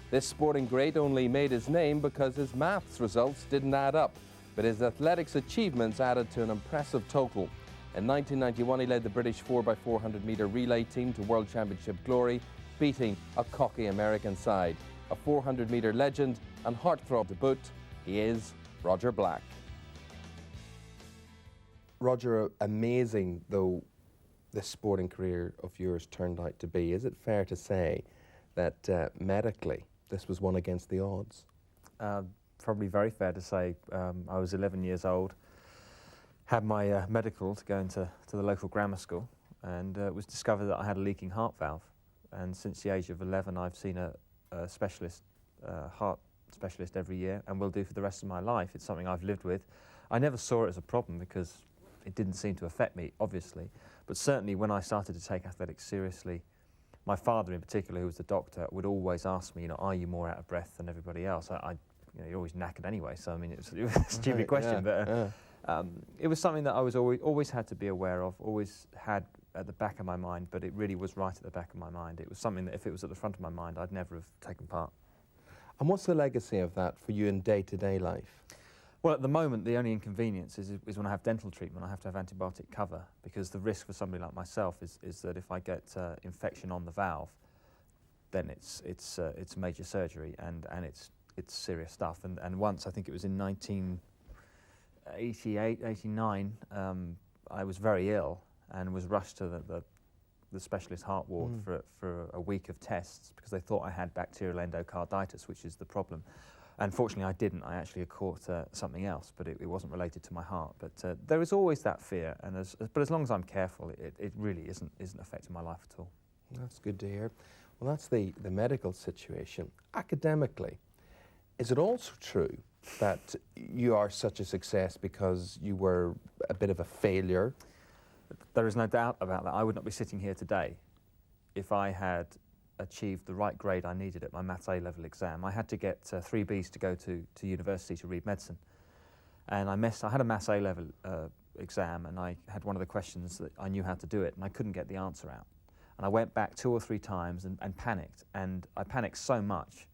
This sporting great only made his name because his maths results didn't add up, but his athletics achievements added to an impressive total. In 1991, he led the British 4x400 metre relay team to World Championship glory, beating a cocky American side. A 400 metre legend and heartthrob to boot, he is Roger Black. Roger, amazing though this sporting career of yours turned out to be, is it fair to say that medically this was one against the odds? Probably very fair to say. I was 11 years old, had my medical to go into the local grammar school, and it was discovered that I had a leaking heart valve. And since the age of 11, I've seen a specialist, heart specialist every year, and will do for the rest of my life. It's something I've lived with. I never saw it as a problem because it didn't seem to affect me, obviously. But certainly when I started to take athletics seriously, my father in particular, who was the doctor, would always ask me, are you more out of breath than everybody else? You're always knackered anyway, so I mean, it was a stupid question, but it was something that I was always had to be aware of, always had at the back of my mind, but it really was right at the back of my mind. It was something that if it was at the front of my mind, I'd never have taken part. And what's the legacy of that for you in day-to-day life? Well, at the moment, the only inconvenience is when I have dental treatment, I have to have antibiotic cover, because the risk for somebody like myself is that if I get infection on the valve, then it's major surgery, and it's serious stuff. And once, I think it was in 1988, 89, I was very ill and was rushed to the specialist heart ward for a week of tests because they thought I had bacterial endocarditis, which is the problem. Unfortunately, I didn't. I actually caught something else, but it wasn't related to my heart. But there is always that fear, but as long as I'm careful, it really isn't affecting my life at all. That's good to hear. Well, that's the medical situation. Academically, is it also true that you are such a success because you were a bit of a failure? There is no doubt about that. I would not be sitting here today if I had achieved the right grade I needed at my Maths A-level exam. I had to get 3 Bs to go to university to read medicine. And I had a Maths A-level exam, and I had one of the questions that I knew how to do it, and I couldn't get the answer out. And I went back 2 or 3 times and panicked. And I panicked so much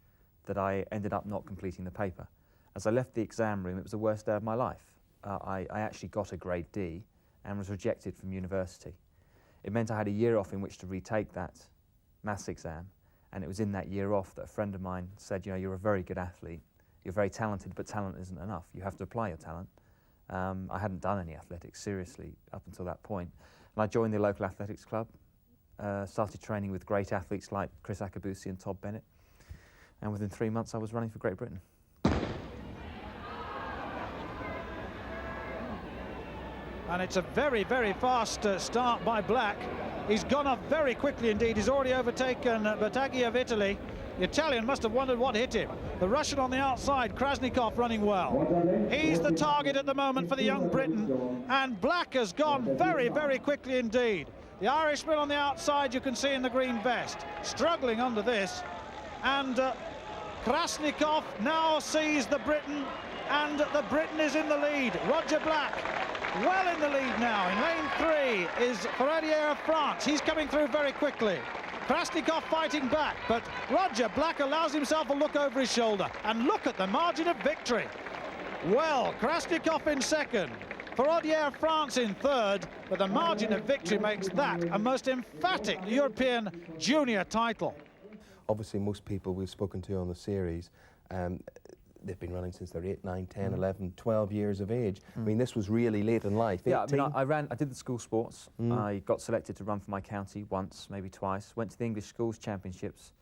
that I ended up not completing the paper. As I left the exam room, it was the worst day of my life. I actually got a grade D and was rejected from university. It meant I had a year off in which to retake that maths exam, and it was in that year off that a friend of mine said, you're a very good athlete, you're very talented, but talent isn't enough. You have to apply your talent. I hadn't done any athletics seriously up until that point. And I joined the local athletics club, started training with great athletes like Chris Akabusi and Todd Bennett, and within 3 months I was running for Great Britain. And it's a very, very fast start by Black. He's gone off very quickly indeed. He's already overtaken Bataglia of Italy. The Italian must have wondered what hit him. The Russian on the outside, Krasnikov, running well. He's the target at the moment for the young Briton. And Black has gone very, very quickly indeed. The Irishman on the outside, you can see in the green vest, struggling under this. And Krasnikov now sees the Briton, and the Briton is in the lead. Roger Black well in the lead now. In lane 3 is Relive of France. He's coming through very quickly. Krasnikov fighting back, but Roger Black allows himself a look over his shoulder. And look at the margin of victory. Well, Krasnikov in second, Relive of France in third, but the margin of victory makes that a most emphatic European junior title. Obviously, most people we've spoken to on the series, they've been running since they're 8, 9, 10, 11, 12 years of age. I mean, this was really late in life. Yeah, 18? I mean, I did the school sports. I got selected to run for my county once, maybe twice. Went to the English Schools Championships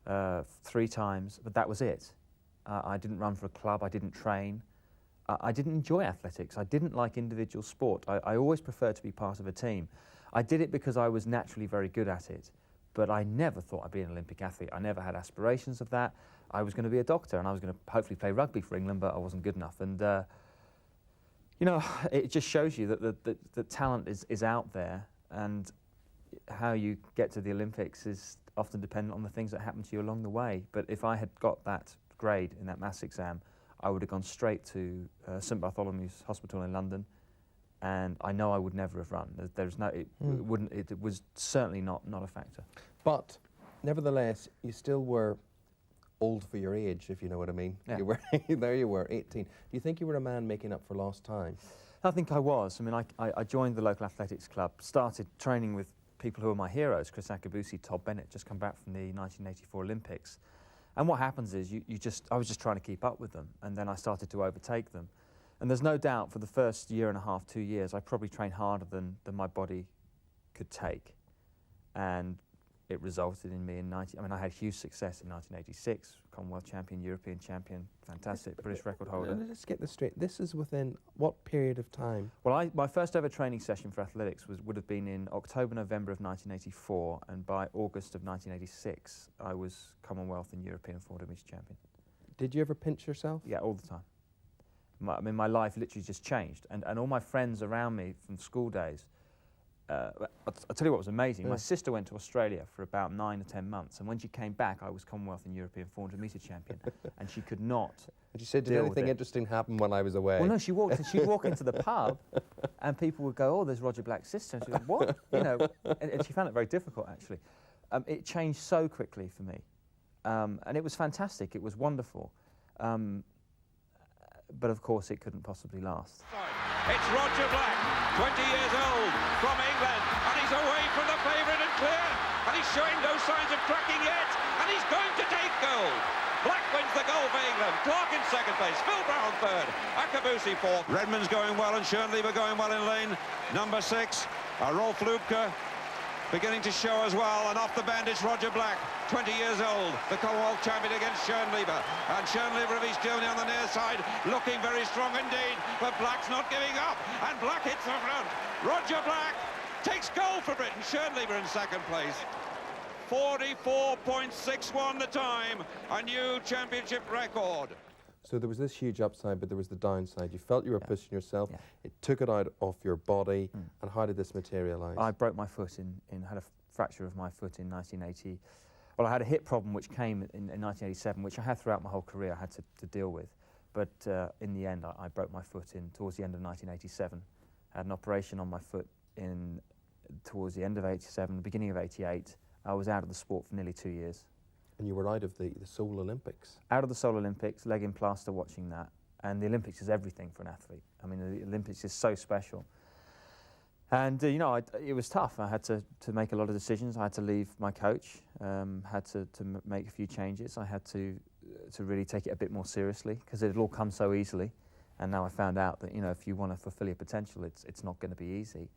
3 times, but that was it. I didn't run for a club, I didn't train. I didn't enjoy athletics. I didn't like individual sport. I always preferred to be part of a team. I did it because I was naturally very good at it, but I never thought I'd be an Olympic athlete. I never had aspirations of that. I was going to be a doctor, and I was going to hopefully play rugby for England, but I wasn't good enough. And it just shows you that the talent is out there, and how you get to the Olympics is often dependent on the things that happen to you along the way. But if I had got that grade in that maths exam, I would have gone straight to St Bartholomew's Hospital in London, and I know I would never have run. It was certainly not a factor. But nevertheless, you still were old for your age, if you know what I mean. Yeah. You were there. You were 18. Do you think you were a man making up for lost time? I think I was. I mean, I joined the local athletics club, started training with people who are my heroes, Chris Akabusi, Todd Bennett, just come back from the 1984 Olympics. And what happens is I was just trying to keep up with them, and then I started to overtake them. And there's no doubt for the first year and a half, 2 years, I probably trained harder than my body could take. And it resulted in me I had huge success in 1986, Commonwealth champion, European champion, fantastic, British record holder. Let's get this straight. This is within what period of time? Well, my first ever training session for athletics would have been in October, November of 1984, and by August of 1986, I was Commonwealth and European 400 metre champion. Did you ever pinch yourself? Yeah, all the time. My life literally just changed, and all my friends around me from school days, I'll tell you what was amazing. Yeah. My sister went to Australia for about 9 or 10 months, and when she came back, I was Commonwealth and European 400 metre champion, and she could not. And she said, did anything interesting happen when I was away? Well, no, she'd walk into the pub, and people would go, "Oh, there's Roger Black's sister." And she'd go, "What?" You know, and she found it very difficult, actually. It changed so quickly for me, and it was fantastic. It was wonderful. But of course it couldn't possibly last. It's Roger Black, 20 years old, from England, and he's away from the favourite and clear, and he's showing no signs of cracking yet, and he's going to take gold. Black wins the gold for England, Clark in second place, Phil Brown third, Akabusi fourth. Redmond's going well and Schoenleber going well in lane number 6. Rolf Lubke beginning to show as well, and off the bend it's Roger Black, 20 years old, the Commonwealth champion against Schoenleber, and Schoenleber of his journey on the near side, looking very strong indeed, but Black's not giving up, and Black hits the front. Roger Black takes gold for Britain, Schoenleber in second place. 44.61 the time, a new championship record. So there was this huge upside, but there was the downside. You felt you were pushing yourself. Yeah. It took it out of your body. And how did this materialise? I broke my foot had a fracture of my foot in 1980. Well, I had a hip problem which came in 1987, which I had throughout my whole career. I had to deal with. But in the end, I broke my foot towards the end of 1987. I had an operation on my foot towards the end of 87, the beginning of 88. I was out of the sport for nearly 2 years. And you were out of the Seoul Olympics. Out of the Seoul Olympics, leg in plaster watching that. And the Olympics is everything for an athlete. I mean, the Olympics is so special. And, you know, it was tough. I had to make a lot of decisions. I had to leave my coach, had to make a few changes. I had to really take it a bit more seriously because it had all come so easily. And now I found out that, you know, if you want to fulfill your potential, it's not going to be easy.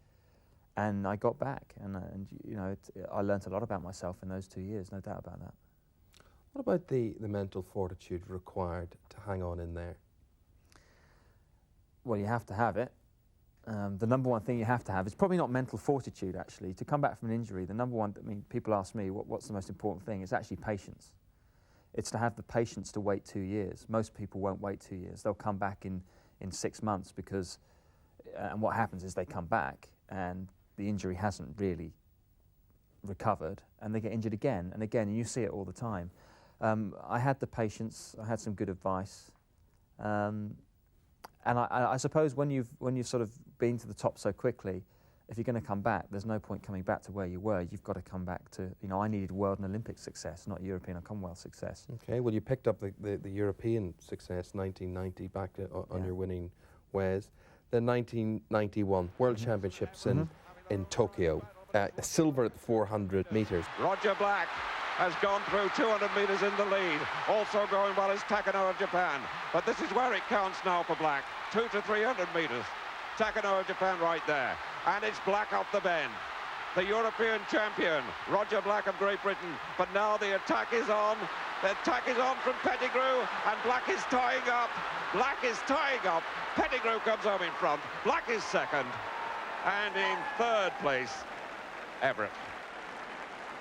And I got back, and you know, I learnt a lot about myself in those 2 years, no doubt about that. What about the mental fortitude required to hang on in there? Well, you have to have it. The number one thing you have to have is probably not mental fortitude, actually. To come back from an injury, the number one, I mean, people ask me, what's the most important thing? It's actually patience. It's to have the patience to wait 2 years. Most people won't wait 2 years. They'll come back in 6 months because, and what happens is they come back and the injury hasn't really recovered and they get injured again and again, and you see it all the time. I had the patience, I had some good advice, and I suppose when you've sort of been to the top so quickly, if you're going to come back, there's no point coming back to where you were. You've got to come back to, you know, I needed world and Olympic success, not European or Commonwealth success. Okay, well you picked up the European success, 1990, back on your winning ways. The 1991 World Championships in Tokyo, silver at the 400 metres. Roger Black has gone through 200 metres in the lead. Also going well is Takano of Japan. But this is where it counts now for Black. 200 to 300 metres. Takano of Japan right there. And it's Black up the bend. The European champion, Roger Black of Great Britain. But now the attack is on. The attack is on from Pettigrew, and Black is tying up. Black is tying up. Pettigrew comes home in front. Black is second. And in third place, Everett.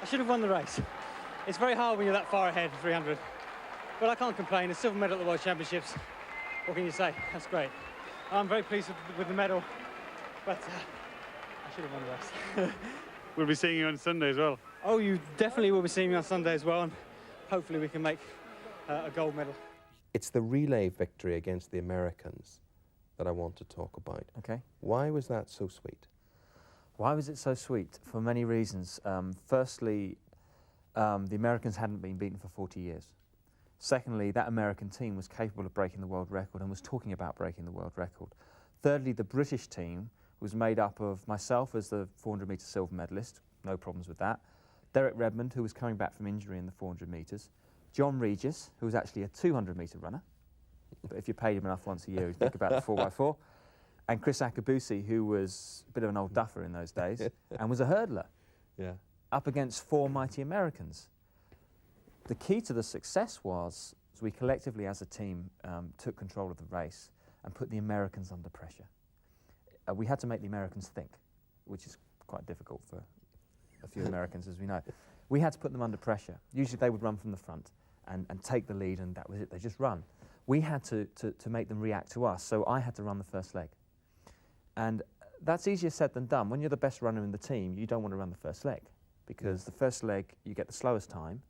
I should have won the race. It's very hard when you're that far ahead, 300. But I can't complain. A silver medal at the World Championships. What can you say? That's great. I'm very pleased with the medal, but I should have won the race. We'll be seeing you on Sunday as well. Oh, you definitely will be seeing me on Sunday as well, and hopefully we can make a gold medal. It's the relay victory against the Americans that I want to talk about. Okay. Why was that so sweet? Why was it so sweet? For many reasons. Firstly, the Americans hadn't been beaten for 40 years. Secondly, that American team was capable of breaking the world record and was talking about breaking the world record. Thirdly, the British team was made up of myself as the 400-metre silver medalist, no problems with that, Derek Redmond, who was coming back from injury in the 400 metres, John Regis, who was actually a 200-metre runner, but if you paid him enough once a year, he'd think about the 4x4, and Chris Akabusi, who was a bit of an old duffer in those days, and was a hurdler, up against four mighty Americans. The key to the success was we collectively as a team took control of the race and put the Americans under pressure. We had to make the Americans think, which is quite difficult for a few Americans, as we know. We had to put them under pressure. Usually they would run from the front and take the lead, and that was it. They just run. We had to make them react to us, so I had to run the first leg. And that's easier said than done. When you're the best runner in the team, you don't want to run the first leg, because the first leg, you get the slowest time,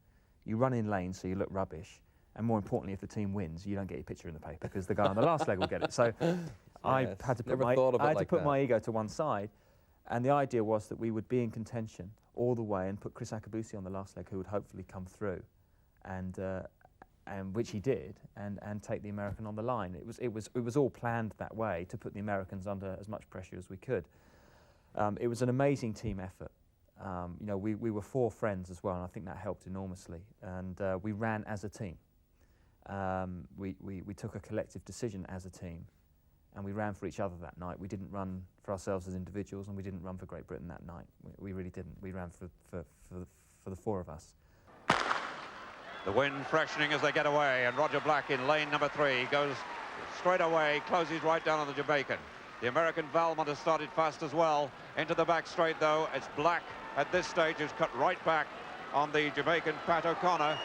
you run in lane so you look rubbish, and more importantly, if the team wins, you don't get your picture in the paper, because the guy on the last leg will get it. So I had to put my ego to one side, and the idea was that we would be in contention all the way and put Chris Akabusi on the last leg, who would hopefully come through, and which he did, and take the American on the line. It was all planned that way, to put the Americans under as much pressure as we could. It was an amazing team effort. You know, we were four friends as well, and I think that helped enormously. And we ran as a team. We took a collective decision as a team, and we ran for each other that night. We didn't run for ourselves as individuals, and we didn't run for Great Britain that night. We really didn't. We ran for the four of us. The wind freshening as they get away, and Roger Black in lane number 3 goes straight away, closes right down on the Jamaican. The American Valmont has started fast as well. Into the back straight, though, it's Black at this stage, who's cut right back on the Jamaican Pat O'Connor.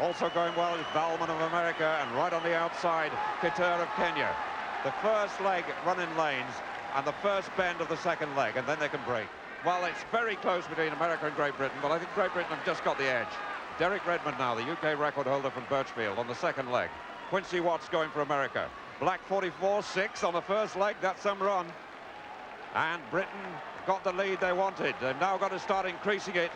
Also going well is Valmont of America, and right on the outside, Kitur of Kenya. The first leg run in lanes, and the first bend of the second leg, and then they can break. Well, it's very close between America and Great Britain, but I think Great Britain have just got the edge. Derek Redmond now, the UK record holder from Birchfield, on the second leg. Quincy Watts going for America. Black 44.6 on the first leg, that's some run. And Britain got the lead they wanted. They've now got to start increasing it,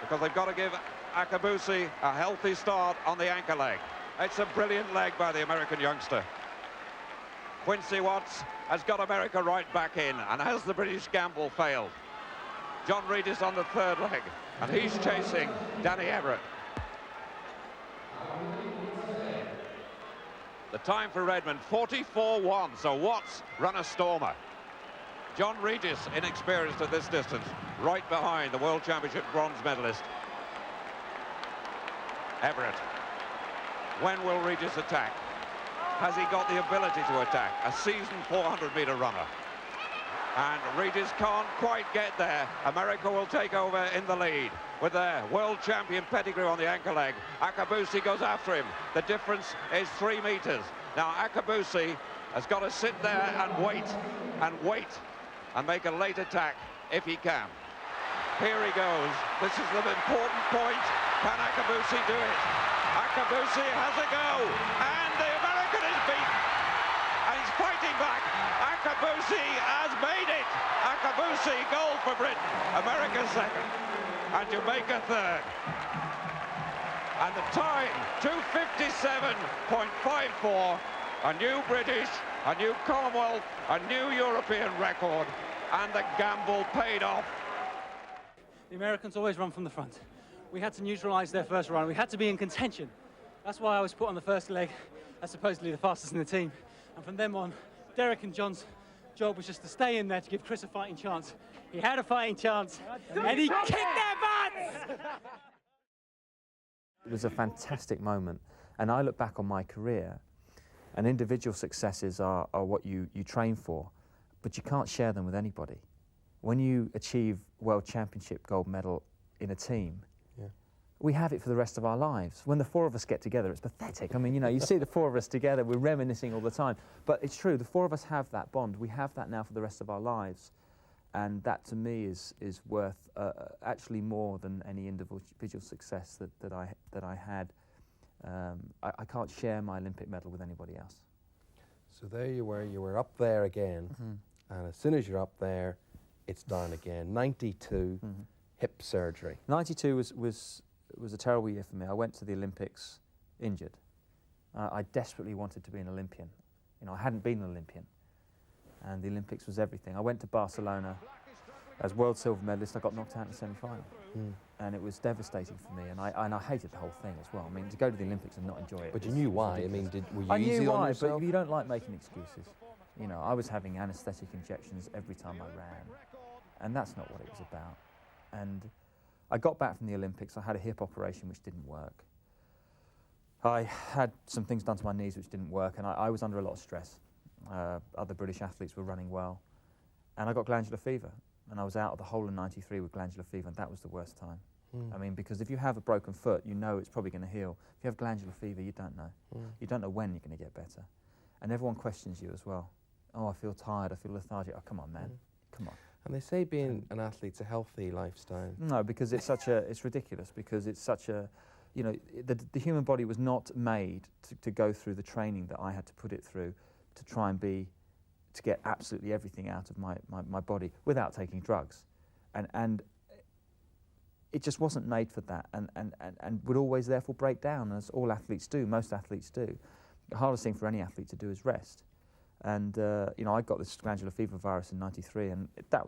because they've got to give Akabusi a healthy start on the anchor leg. It's a brilliant leg by the American youngster. Quincy Watts has got America right back in, and has the British gamble failed? John Regis on the third leg, and he's chasing Danny Everett. The time for Redmond, 44.1, so Watts run a stormer. John Regis, inexperienced at this distance, right behind the World Championship bronze medalist, Everett. When will Regis attack? Has he got the ability to attack? A seasoned 400-metre runner. And Regis can't quite get there. America will take over in the lead with their world champion pedigree on the anchor leg. Akabusi goes after him. The difference is 3 meters. Now Akabusi has got to sit there and wait and make a late attack if he can. Here he goes. This is the important point. Can Akabusi do it? Akabusi has a go, and the American is beaten, and he's fighting back. Akabusi has made it. Akabusi, gold for Britain. America second, and Jamaica third. And the time, 2:57.54, a new British, a new Commonwealth, a new European record, and the gamble paid off. The Americans always run from the front. We had to neutralise their first run. We had to be in contention. That's why I was put on the first leg as supposedly the fastest in the team. And from then on, Derek and John's job was just to stay in there to give Chris a fighting chance. He had a fighting chance, and he kicked their butts! It was a fantastic moment, and I look back on my career, and individual successes are what you train for, but you can't share them with anybody. When you achieve World Championship gold medal in a team, we have it for the rest of our lives. When the four of us get together, it's pathetic. I mean, you know, you see the four of us together, we're reminiscing all the time. But it's true, the four of us have that bond. We have that now for the rest of our lives. And that, to me, is worth actually more than any individual success that I had. I can't share my Olympic medal with anybody else. So there you were up there again. And as soon as you're up there, it's down again. 92, hip surgery. 92 was a terrible year for me. I went to the Olympics injured. I desperately wanted to be an Olympian. You know, I hadn't been an Olympian, and the Olympics was everything. I went to Barcelona as world silver medalist. I got knocked out in the semi-final, and it was devastating for me. And I hated the whole thing as well. I mean, to go to the Olympics and not enjoy it. But you knew why. Ridiculous. I mean, were you I easy knew on why, yourself? but you don't like making excuses. You know, I was having anaesthetic injections every time I ran, and that's not what it was about. And I got back from the Olympics. I had a hip operation which didn't work. I had some things done to my knees which didn't work, and I was under a lot of stress. Other British athletes were running well, and I got glandular fever, and I was out of the whole of '93 with glandular fever, and that was the worst time. I mean, because if you have a broken foot, you know it's probably going to heal. If you have glandular fever, you don't know. You don't know when you're going to get better, and everyone questions you as well. Oh, I feel tired, I feel lethargic. Oh, come on, man, come on. And they say being an athlete's a healthy lifestyle. No, because it's such a, it's ridiculous, because it's such a, you know, the human body was not made to go through the training that I had to put it through to try and to get absolutely everything out of my body without taking drugs. And it just wasn't made for that, and would always therefore break down, as all athletes do, most athletes do. The hardest thing for any athlete to do is rest. And you know, I got this glandular fever virus in '93, and that,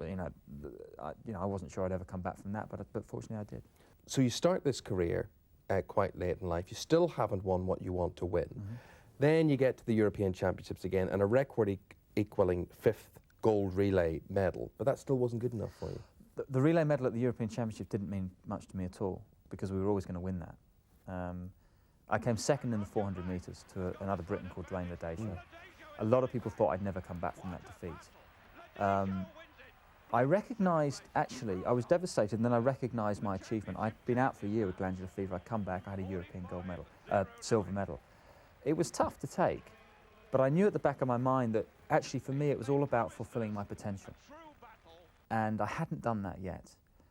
you know, I wasn't sure I'd ever come back from that, but fortunately I did. So you start this career quite late in life. You still haven't won what you want to win. Then you get to the European Championships again, and a record equaling 5th gold relay medal, but that still wasn't good enough for you. The relay medal at the European Championship didn't mean much to me at all, because we were always going to win that. I came second in the 400 metres to another Briton called Dwayne Ladesha. A lot of people thought I'd never come back from that defeat. I recognised, actually, I was devastated, and then I recognised my achievement. I'd been out for a year with glandular fever. I'd come back, I had a European gold medal, silver medal. It was tough to take, but I knew at the back of my mind that actually for me it was all about fulfilling my potential. And I hadn't done that yet.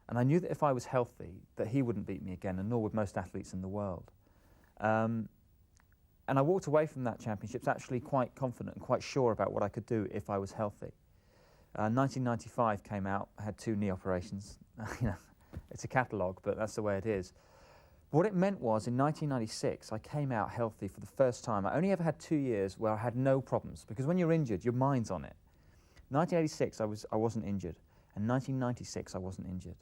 And I knew that if I was healthy, that he wouldn't beat me again, and nor would most athletes in the world. And I walked away from that championships actually quite confident and quite sure about what I could do if I was healthy. 1995 came out, I had 2 knee operations. You know, it's a catalogue, but that's the way it is. What it meant was, in 1996, I came out healthy for the first time. I only ever had 2 years where I had no problems, because when you're injured, your mind's on it. 1986, I wasn't injured, and 1996, I wasn't injured.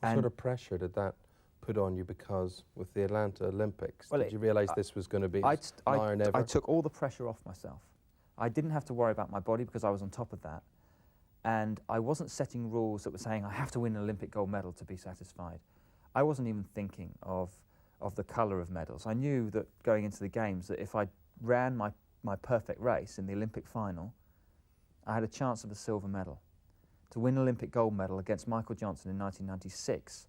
What sort of pressure did that put on you, because with the Atlanta Olympics, well, did you realise this was going to be now or never? I took all the pressure off myself. I didn't have to worry about my body because I was on top of that. And I wasn't setting rules that were saying I have to win an Olympic gold medal to be satisfied. I wasn't even thinking of the colour of medals. I knew that going into the games that if I ran my perfect race in the Olympic final, I had a chance of a silver medal. To win an Olympic gold medal against Michael Johnson in 1996,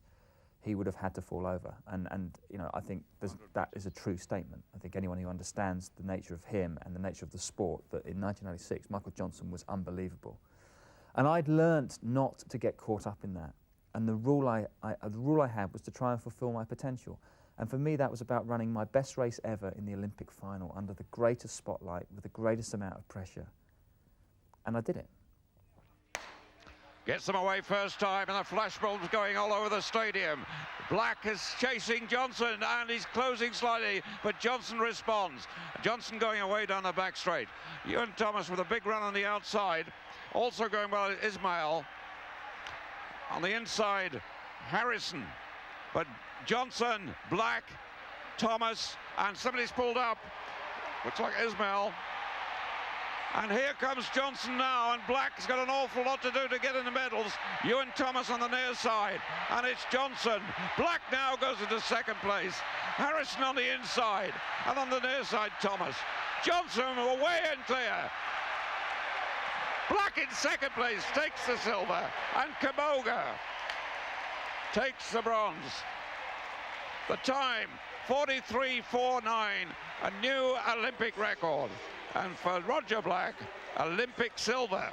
he would have had to fall over. And you know, I think that is a true statement. I think anyone who understands the nature of him and the nature of the sport, that in 1996, Michael Johnson was unbelievable. And I'd learnt not to get caught up in that. And the rule I had was to try and fulfill my potential. And for me, that was about running my best race ever in the Olympic final under the greatest spotlight with the greatest amount of pressure. And I did it. Gets them away first time, and the flashbulbs going all over the stadium. Black is chasing Johnson, and he's closing slightly, but Johnson responds. Johnson going away down the back straight. Ewan Thomas with a big run on the outside. Also going well, Ismail. On the inside, Harrison. But Johnson, Black, Thomas, and somebody's pulled up. Looks like Ismail. And here comes Johnson now, and Black's got an awful lot to do to get in the medals. Ewan Thomas on the near side, and it's Johnson. Black now goes into second place. Harrison on the inside, and on the near side, Thomas. Johnson away and clear. Black in second place takes the silver, and Kamoga takes the bronze. The time, 43.49, a new Olympic record. And for Roger Black, Olympic silver.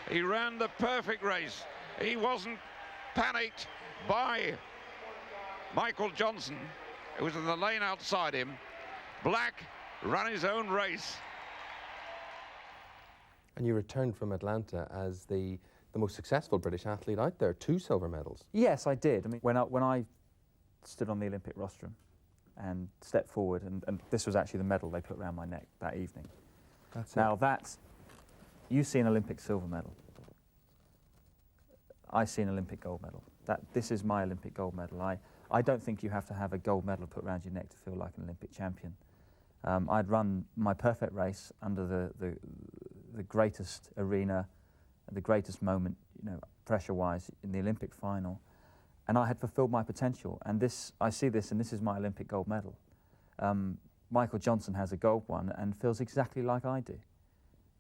He ran the perfect race. He wasn't panicked by Michael Johnson, who was in the lane outside him. Black ran his own race. And you returned from Atlanta as the most successful British athlete out there, 2 silver medals. Yes, I did. I mean, when I stood on the Olympic rostrum, and stepped forward, and this was actually the medal they put around my neck that evening. That's now it. that's, you see an Olympic silver medal. I see an Olympic gold medal. This is my Olympic gold medal. I don't think you have to have a gold medal put around your neck to feel like an Olympic champion. I'd run my perfect race under the greatest arena, the greatest moment, pressure-wise, in the Olympic final, and I had fulfilled my potential. And I see this, and this is my Olympic gold medal. Michael Johnson has a gold one and feels exactly like I do.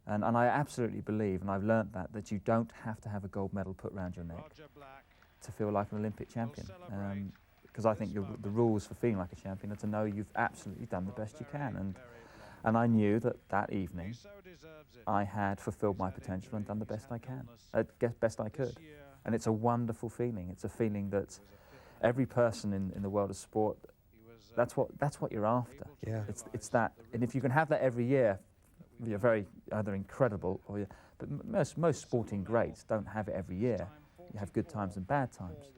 And I absolutely believe, and I've learnt that you don't have to have a gold medal put around your neck to feel like an Olympic champion. Because I think the rules for feeling like a champion are to know you've absolutely done the best you can. And I knew that evening I had fulfilled my potential and done the best I can, best I could. And it's a wonderful feeling. It's a feeling that every person in the world of sport, that's what you're after. Yeah. It's that, and if you can have that every year, you're very either incredible or but most sporting greats don't have it every year. You have good times and bad times,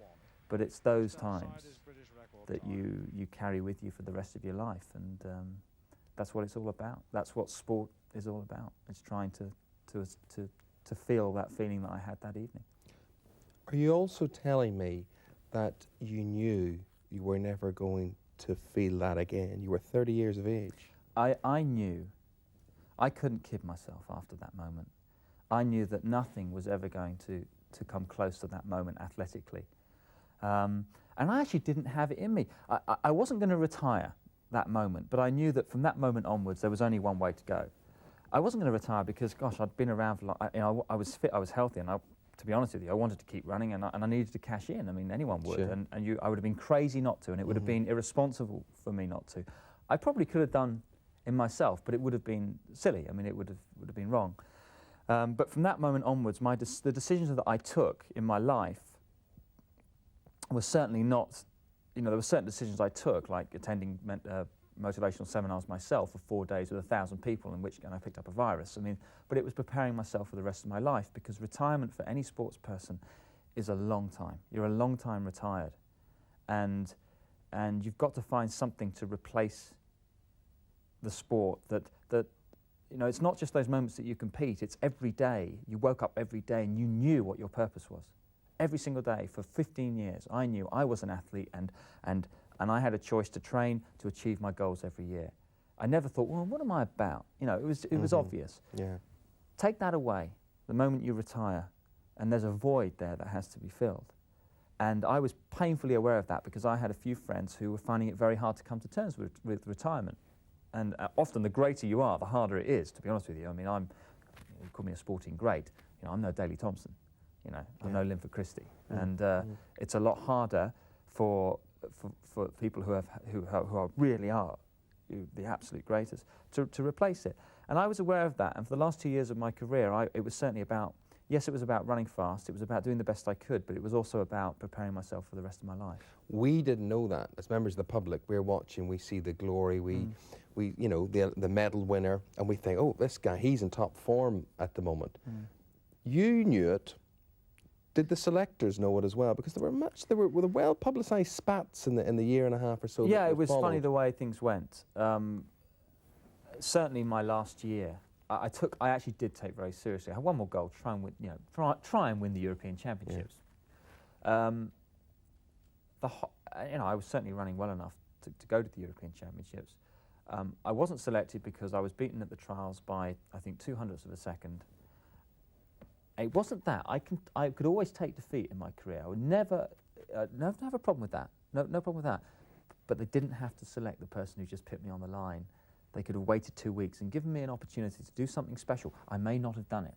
but it's those times that you carry with you for the rest of your life, and that's what it's all about. That's what sport is all about. It's trying to feel that feeling that I had that evening. Are you also telling me that you knew you were never going to feel that again? You were 30 years of age. I knew. I couldn't kid myself after that moment. I knew that nothing was ever going to come close to that moment athletically. And I actually didn't have it in me. I wasn't going to retire that moment, but I knew that from that moment onwards there was only one way to go. I wasn't going to retire because, gosh, I'd been around for I was fit, I was healthy, and to be honest with you, I wanted to keep running, and I needed to cash in. I mean, anyone would, sure. and I would have been crazy not to, and it would have been irresponsible for me not to. I probably could have done in myself, but it would have been silly. I mean, it would have been wrong. But from that moment onwards, the decisions that I took in my life were certainly not, there were certain decisions I took, like attending motivational seminars myself for 4 days with 1,000 people, in which I picked up a virus. I mean, but it was preparing myself for the rest of my life, because retirement for any sports person is a long time. You're a long time retired, and you've got to find something to replace the sport that it's not just those moments that you compete, it's every day. You woke up every day and you knew what your purpose was. Every single day for 15 years, I knew I was an athlete, and I had a choice to train to achieve my goals every year. I never thought, well, what am I about? It was obvious. Yeah. Take that away the moment you retire, and there's a void there that has to be filled. And I was painfully aware of that, because I had a few friends who were finding it very hard to come to terms with retirement. And often the greater you are, the harder it is, to be honest with you. I mean, you call me a sporting great, I'm no Daley Thompson, I'm no Linford Christie. And it's a lot harder for people who really are the absolute greatest to replace it. And I was aware of that, and for the last 2 years of my career, it was certainly about, yes, it was about running fast, it was about doing the best I could, but it was also about preparing myself for the rest of my life. We didn't know that. As members of the public, we're watching, we see the glory, we the medal winner, and we think, oh, this guy, he's in top form at the moment. You knew it. Did the selectors know it as well? Because there were well publicised spats in the year and a half or so. Yeah, it was funny the way things went. Certainly, my last year, I actually did take very seriously. I had one more goal, try and win, try and win the European Championships. Yeah. I was certainly running well enough to go to the European Championships. I wasn't selected because I was beaten at the trials by, I think, 0.02 of a second. It wasn't that. I could always take defeat in my career. I would never have a problem with that. No problem with that. But they didn't have to select the person who just put me on the line. They could have waited 2 weeks and given me an opportunity to do something special. I may not have done it.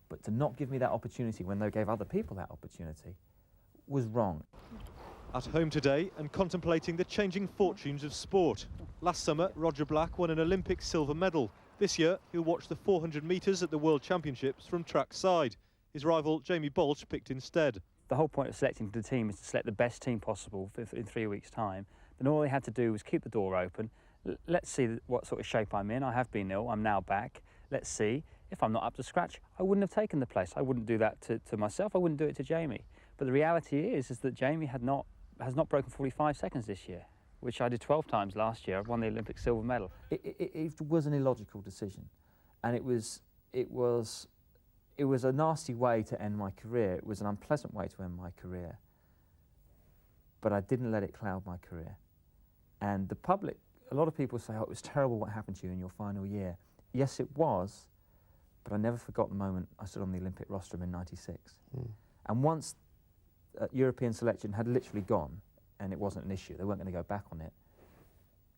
But to not give me that opportunity when they gave other people that opportunity was wrong. At home today and contemplating the changing fortunes of sport. Last summer, Roger Black won an Olympic silver medal. This year, he'll watch the 400 metres at the World Championships from track side. His rival, Jamie Balch, picked instead. The whole point of selecting the team is to select the best team possible in 3 weeks' time. Then all they had to do was keep the door open. Let's see what sort of shape I'm in. I have been ill, I'm now back. Let's see. If I'm not up to scratch, I wouldn't have taken the place. I wouldn't do that to myself, I wouldn't do it to Jamie. But the reality is that Jamie has not broken 45 seconds this year. which I did 12 times last year. I won the Olympic silver medal. It was an illogical decision, and it was a nasty way to end my career. It was an unpleasant way to end my career, but I didn't let it cloud my career. And the public, a lot of people say, oh, it was terrible what happened to you in your final year. Yes, it was, but I never forgot the moment I stood on the Olympic rostrum in '96. And once European selection had literally gone, and it wasn't an issue, they weren't going to go back on it,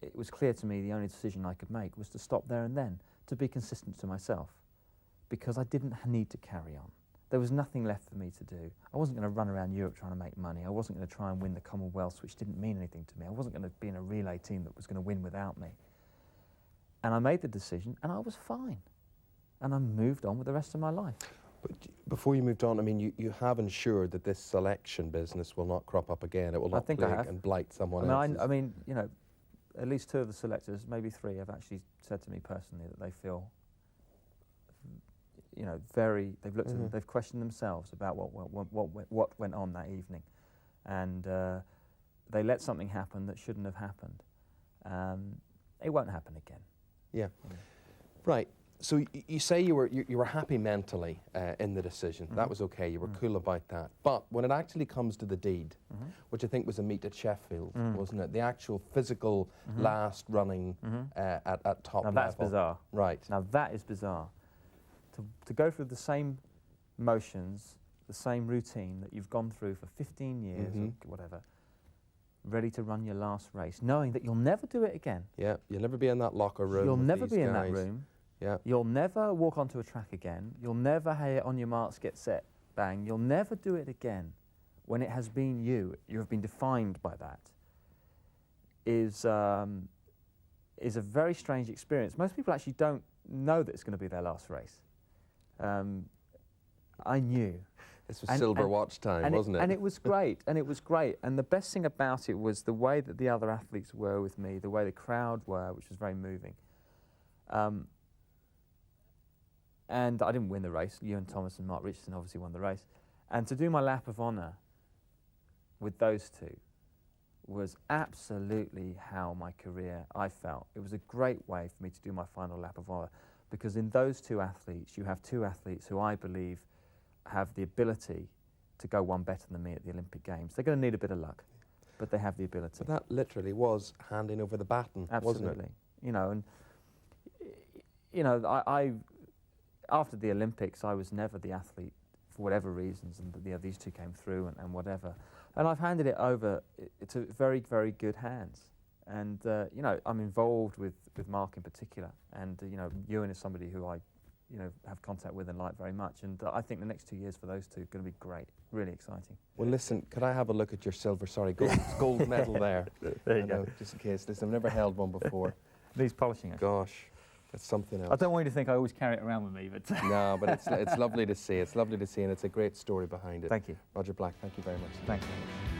it was clear to me the only decision I could make was to stop there and then, to be consistent to myself, because I didn't need to carry on. There was nothing left for me to do. I wasn't going to run around Europe trying to make money. I wasn't going to try and win the Commonwealths, which didn't mean anything to me. I wasn't going to be in a relay team that was going to win without me. And I made the decision, and I was fine. And I moved on with the rest of my life. But before you moved on, I mean, you have ensured that this selection business will not crop up again. It will not plague and blight someone else. I mean, you know, at least 2 of the selectors, maybe 3, have actually said to me personally that they feel, you know, they've looked at them, they've questioned themselves about what went on that evening, and they let something happen that shouldn't have happened. It won't happen again. Yeah. Right. So you say you were happy mentally in the decision. That was okay. You were cool about that. But when it actually comes to the deed, which I think was a meet at Sheffield, wasn't it? The actual physical last running at top level. Now that's bizarre. Right. Now that is bizarre. To go through the same motions, the same routine that you've gone through for 15 years or whatever, ready to run your last race, knowing that you'll never do it again. Yeah, you'll never be in that locker room. You'll never be in that room. Yeah. You'll never walk onto a track again. You'll never hear on your marks, get set, bang. You'll never do it again. When it has been you have been defined by that, is a very strange experience. Most people actually don't know that it's going to be their last race. I knew. This was silver watch time, wasn't it? And it was great, and it was great. And the best thing about it was the way that the other athletes were with me, the way the crowd were, which was very moving. And I didn't win the race. Ewan Thomas and Mark Richardson obviously won the race. And to do my lap of honour with those 2 was absolutely how my career, I felt. It was a great way for me to do my final lap of honour, because in those 2 athletes, you have 2 athletes who I believe have the ability to go one better than me at the Olympic Games. They're going to need a bit of luck, but they have the ability. But that literally was handing over the baton, absolutely. Wasn't it? You know, and you know, I after the Olympics, I was never the athlete for whatever reasons, and you know, these 2 came through and whatever, and I've handed it over to very, very good hands. And you know, I'm involved with Mark in particular, and you know, Ewan is somebody who I, you know, have contact with and like very much. And I think the next 2 years for those 2 are going to be great, really exciting. Well, listen, could I have a look at your gold medal there? There you go. Just in case. Listen, I've never held one before. Needs polishing. Gosh, that's something else. I don't want you to think I always carry it around with me, but no, but it's lovely to see. It's lovely to see, and it's a great story behind it. Thank you, Roger Black. Thank you very much. Thank you.